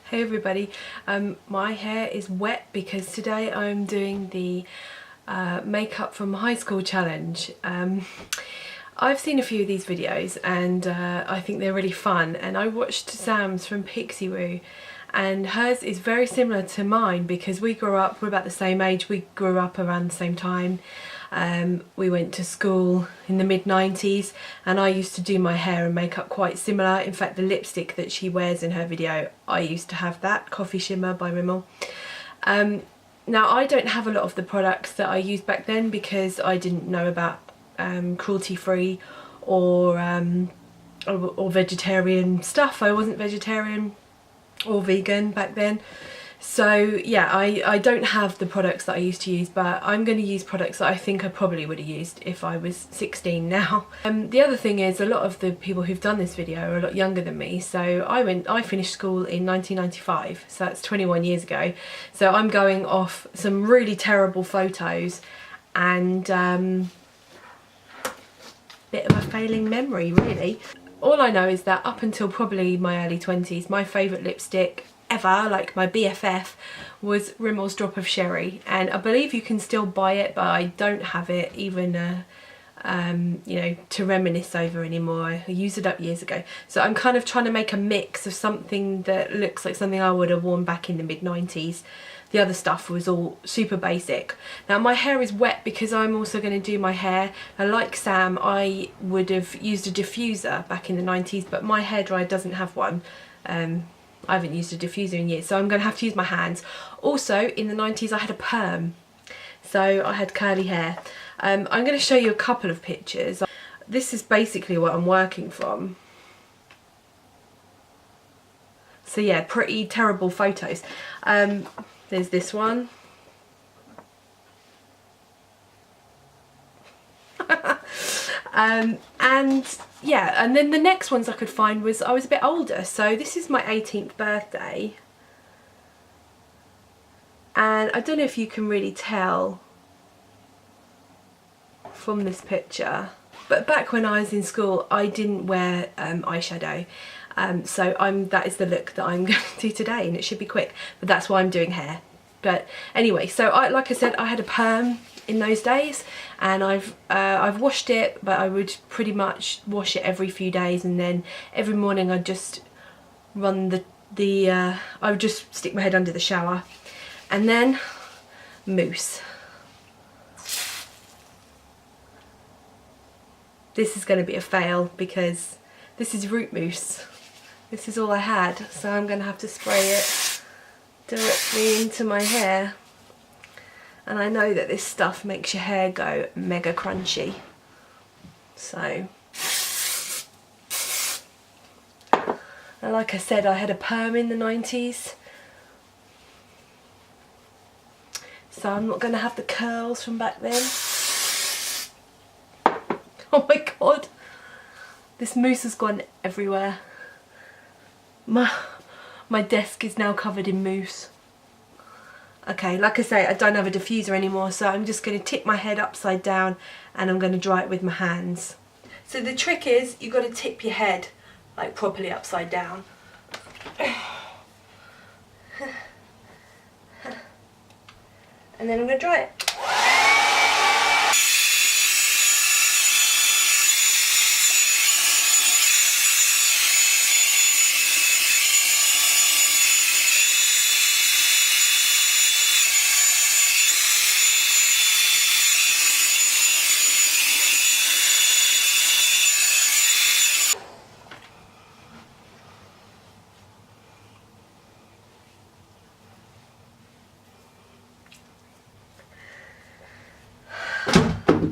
Hey everybody, my hair is wet because today I'm doing the makeup from high school challenge. I've seen a few of these videos and I think they're really fun, and I watched Sam's from Pixie Woo, and hers is very similar to mine because we're about the same age, we grew up around the same time. We went to school in the mid-90s and I used to do my hair and makeup quite similar. In fact, the lipstick that she wears in her video, I used to have that, Coffee Shimmer by Rimmel. Now I don't have a lot of the products that I used back then because I didn't know about cruelty-free or vegetarian stuff. I wasn't vegetarian or vegan back then. So yeah, I don't have the products that I used to use, but I'm going to use products that I think I probably would have used if I was 16 now. The other thing is, a lot of the people who've done this video are a lot younger than me. So I finished school in 1995, so that's 21 years ago. So I'm going off some really terrible photos and bit of a failing memory really. All I know is that up until probably my early 20s, my favourite lipstick ever, like my BFF, was Rimmel's Drop of Sherry, and I believe you can still buy it, but I don't have it even you know, to reminisce over anymore. I used it up years ago, so I'm kind of trying to make a mix of something that looks like something I would have worn back in the mid-90s. The other stuff was all super basic. Now my hair is wet because I'm also going to do my hair. Now, like Sam, I would have used a diffuser back in the 90s, but my hairdryer doesn't have one. I haven't used a diffuser in years, so I'm going to have to use my hands. Also, in the 90s I had a perm, so I had curly hair. I'm going to show you a couple of pictures. This is basically what I'm working from. So yeah, pretty terrible photos. There's this one. And yeah, and then the next ones I could find was I was a bit older. So this is my 18th birthday, and I don't know if you can really tell from this picture, but back when I was in school I didn't wear eyeshadow, so that is the look that I'm going to do today, and it should be quick, but that's why I'm doing hair. But anyway, so like I said, I had a perm in those days, and I've washed it, but I would pretty much wash it every few days, and then every morning I'd just run I would just stick my head under the shower, and then mousse. This is going to be a fail because this is root mousse. This is all I had, so I'm going to have to spray it directly into my hair. And I know that this stuff makes your hair go mega crunchy. So, and like I said, I had a perm in the 90s. So I'm not going to have the curls from back then. Oh my god, this mousse has gone everywhere. My desk is now covered in mousse. Okay, like I say, I don't have a diffuser anymore, so I'm just going to tip my head upside down and I'm going to dry it with my hands. So the trick is, you've got to tip your head like properly upside down. And then I'm going to dry it.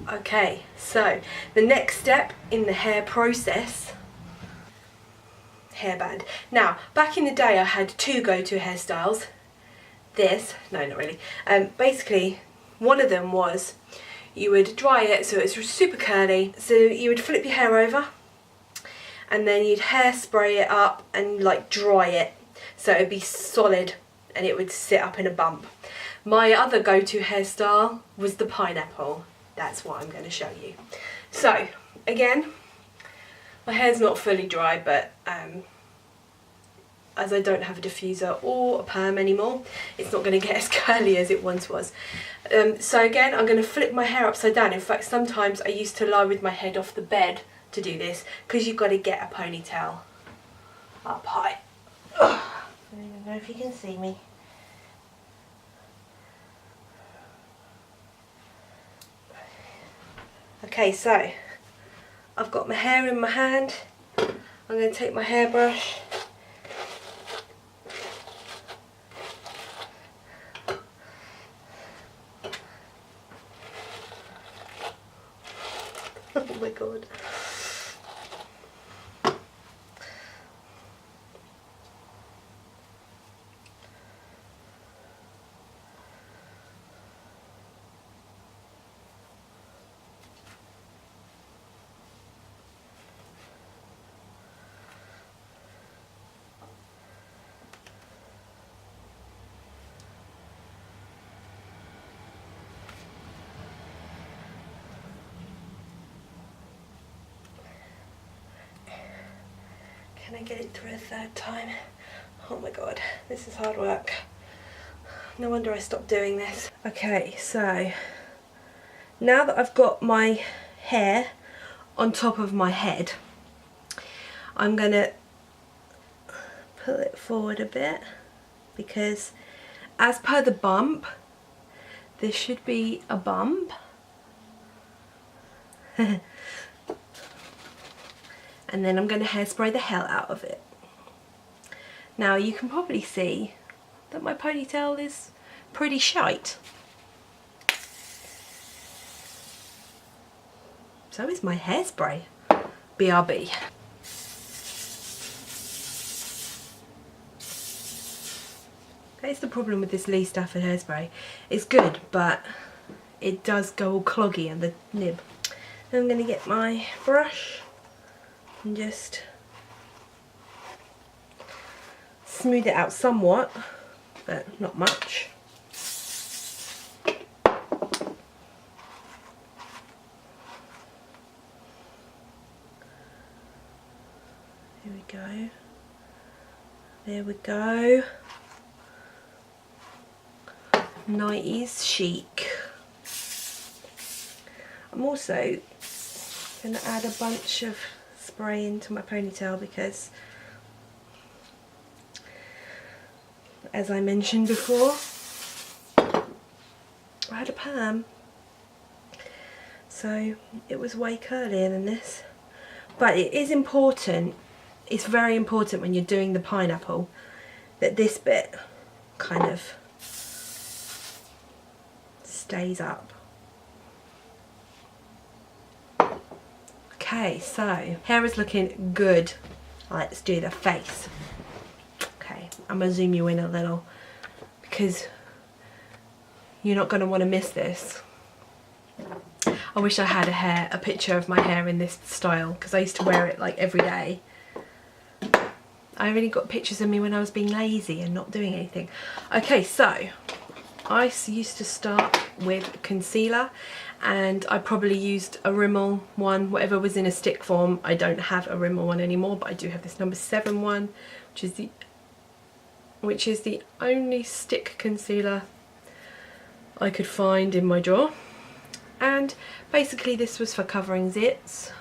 Okay, so the next step in the hair process, hairband. Now, back in the day I had two go-to hairstyles. No, not really. Basically, one of them was you would dry it so it's super curly. So you would flip your hair over and then you'd hairspray it up and like dry it so it'd be solid and it would sit up in a bump. My other go-to hairstyle was the pineapple. That's what I'm going to show you. So again, my hair's not fully dry, but as I don't have a diffuser or a perm anymore, it's not going to get as curly as it once was. So again, I'm going to flip my hair upside down. In fact, sometimes I used to lie with my head off the bed to do this, because you've got to get a ponytail up high. Ugh. I don't even know if you can see me. Okay, so I've got my hair in my hand. I'm going to take my hairbrush. Oh my god. Can I get it through a third time? Oh my god, this is hard work. No wonder I stopped doing this. Okay, so now that I've got my hair on top of my head, I'm gonna pull it forward a bit, because as per the bump, this should be a bump. And then I'm going to hairspray the hell out of it. Now you can probably see that my ponytail is pretty shite. So is my hairspray. BRB. That's the problem with this Lee Stafford hairspray. It's good, but it does go all cloggy in the nib. Then I'm going to get my brush and just smooth it out somewhat, but not much. Here we go. There we go. 90s chic. I'm also going to add a bunch of spray into my ponytail because, as I mentioned before, I had a perm, so it was way curlier than this. But it is important, it's very important when you're doing the pineapple, that this bit kind of stays up. Okay, so hair is looking good. Let's do the face. Okay, I'm gonna zoom you in a little because you're not gonna want to miss this. I wish I had a picture of my hair in this style, because I used to wear it like every day. I only got pictures of me when I was being lazy and not doing anything. Okay, so I used to start with concealer, and I probably used a Rimmel one, whatever was in a stick form. I don't have a Rimmel one anymore, but I do have this number 7 one, which is the only stick concealer I could find in my drawer. And basically this was for covering zits,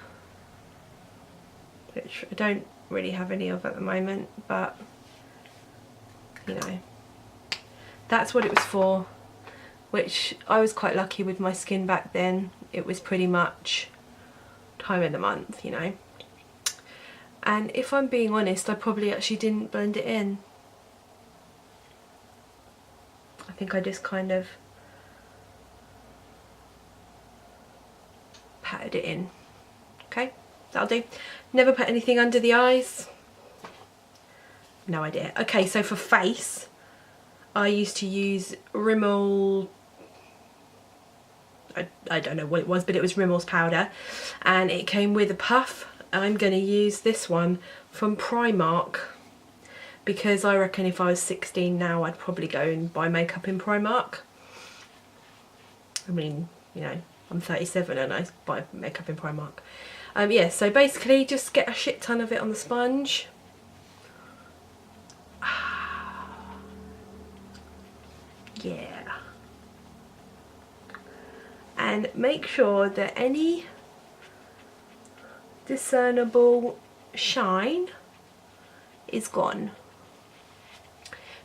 which I don't really have any of at the moment, but you know, that's what it was for. Which I was quite lucky with my skin back then. It was pretty much time of the month, you know. And if I'm being honest, I probably actually didn't blend it in. I think I just kind of patted it in. Okay, that'll do. Never put anything under the eyes. No idea. Okay, so for face, I used to use Rimmel, I don't know what it was, but it was Rimmel's powder, and it came with a puff. I'm going to use this one from Primark, because I reckon if I was 16 now, I'd probably go and buy makeup in Primark. I mean, you know, I'm 37 and I buy makeup in Primark. Yeah, so basically just get a shit ton of it on the sponge. yeah. And make sure that any discernible shine is gone,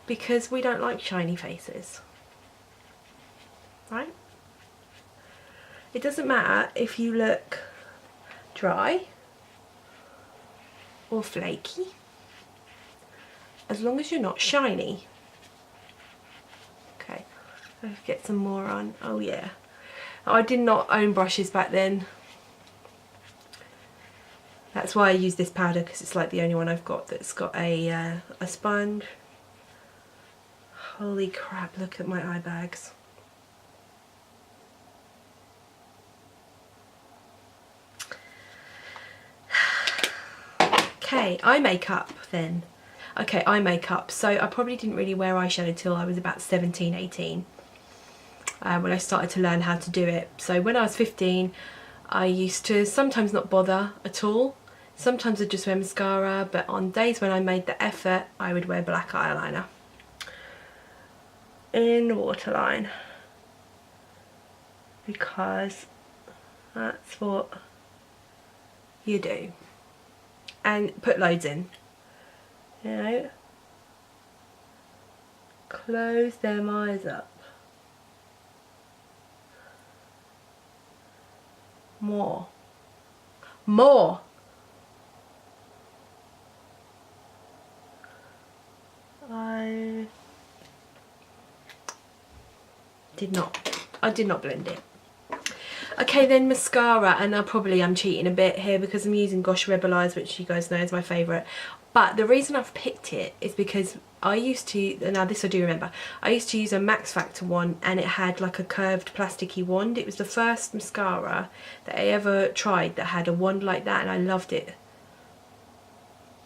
because we don't like shiny faces, right? It doesn't matter if you look dry or flaky, as long as you're not shiny. Okay, let's get some more on. Oh yeah, I did not own brushes back then. That's why I use this powder, because it's like the only one I've got that's got a sponge. Holy crap, look at my eye bags. Okay, eye makeup then. Okay, eye makeup. So I probably didn't really wear eyeshadow till I was about 17, 18. When I started to learn how to do it. So when I was 15, I used to sometimes not bother at all. Sometimes I'd just wear mascara, but on days when I made the effort, I would wear black eyeliner in waterline, because that's what you do. And put loads in, you know, close them eyes up. More. I did not blend it. Okay, then mascara, and I'm cheating a bit here because I'm using Gosh Rebel Eyes, which you guys know is my favourite. But the reason I've picked it is because I used to, now this I do remember, I used to use a Max Factor one, and it had like a curved plasticky wand. It was the first mascara that I ever tried that had a wand like that, and I loved it.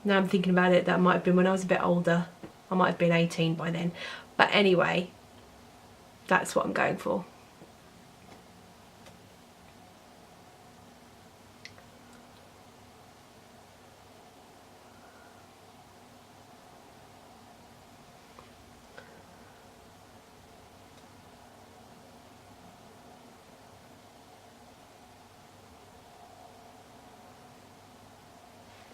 Now I'm thinking about it, that might have been when I was a bit older. I might have been 18 by then. But anyway, that's what I'm going for.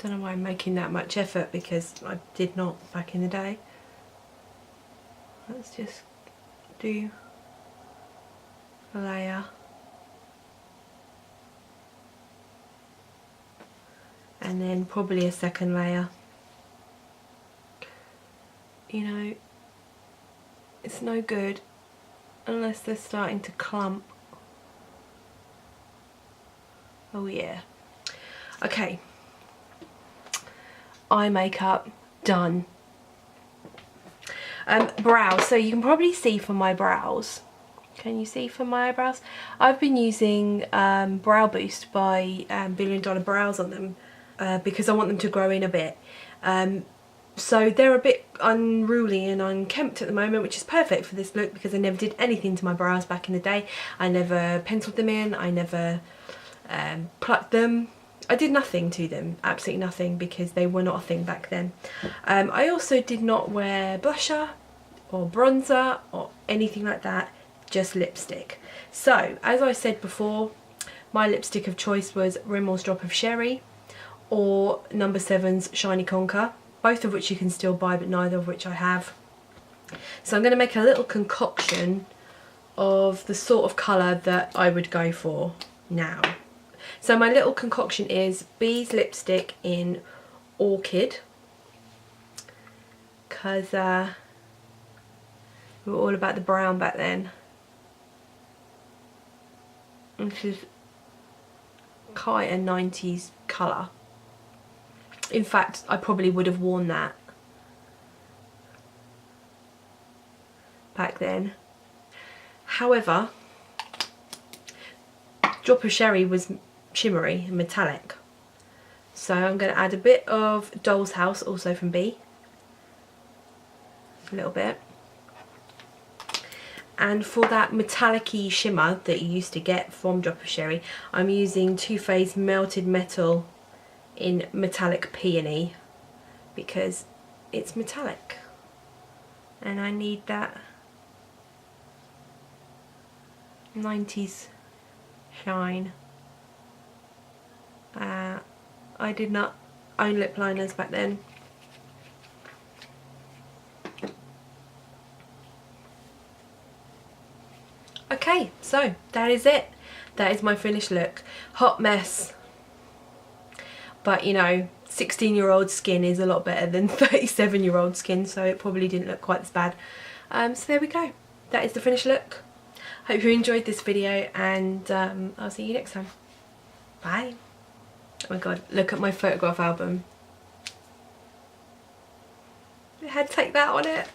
Don't know why I'm making that much effort, because I did not back in the day. Let's just do a layer. And then probably a second layer. You know, it's no good unless they're starting to clump. Oh yeah. Okay. Eye makeup done. Brows, so you can probably see from my brows. Can you see from my eyebrows? I've been using Brow Boost by Billion Dollar Brows on them because I want them to grow in a bit. So they're a bit unruly and unkempt at the moment, which is perfect for this look because I never did anything to my brows back in the day. I never penciled them in, I never plucked them. I did nothing to them, absolutely nothing, because they were not a thing back then. I also did not wear blusher or bronzer or anything like that, just lipstick. So, as I said before, my lipstick of choice was Rimmel's Drop of Sherry or No. 7's Shiny Conquer, both of which you can still buy, but neither of which I have. So I'm going to make a little concoction of the sort of colour that I would go for now. So my little concoction is Bee's lipstick in Orchid, because we were all about the brown back then. This is quite a 90s colour. In fact, I probably would have worn that back then. However, Drop of Sherry was shimmery and metallic, so I'm going to add a bit of Doll's House, also from Bee, a little bit. And for that metallic-y shimmer that you used to get from Drop of Sherry, I'm using Too Faced Melted Metal in Metallic Peony, because it's metallic and I need that 90s shine. I did not own lip liners back then. Okay, so that is it. That is my finished look. Hot mess. But you know, 16-year-old skin is a lot better than 37-year-old skin, so it probably didn't look quite as bad. So there we go. That is the finished look. Hope you enjoyed this video, and I'll see you next time. Bye. Oh my god, look at my photograph album. It had Take That on it.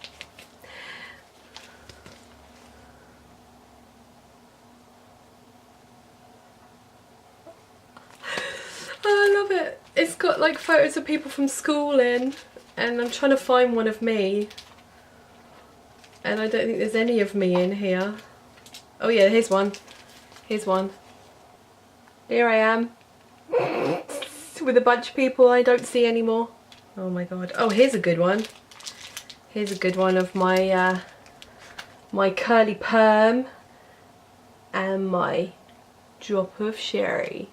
Oh, I love it. It's got like photos of people from school in, and I'm trying to find one of me. And I don't think there's any of me in here. Oh yeah, here's one. Here's one. Here I am. With a bunch of people I don't see anymore. Oh my god. Oh, here's a good one. Here's a good one of my my curly perm and my drop of sherry.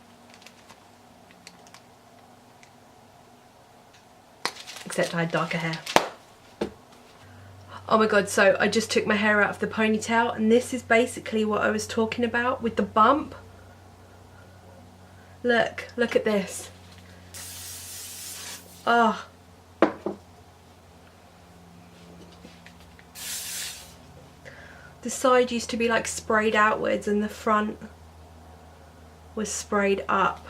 Except I had darker hair. Oh my god, so I just took my hair out of the ponytail, and this is basically what I was talking about with the bump. Look at this. Oh. The side used to be like sprayed outwards and the front was sprayed up.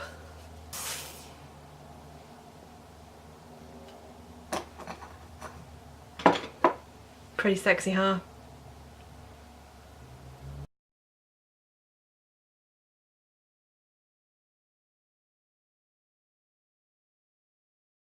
Pretty sexy, huh?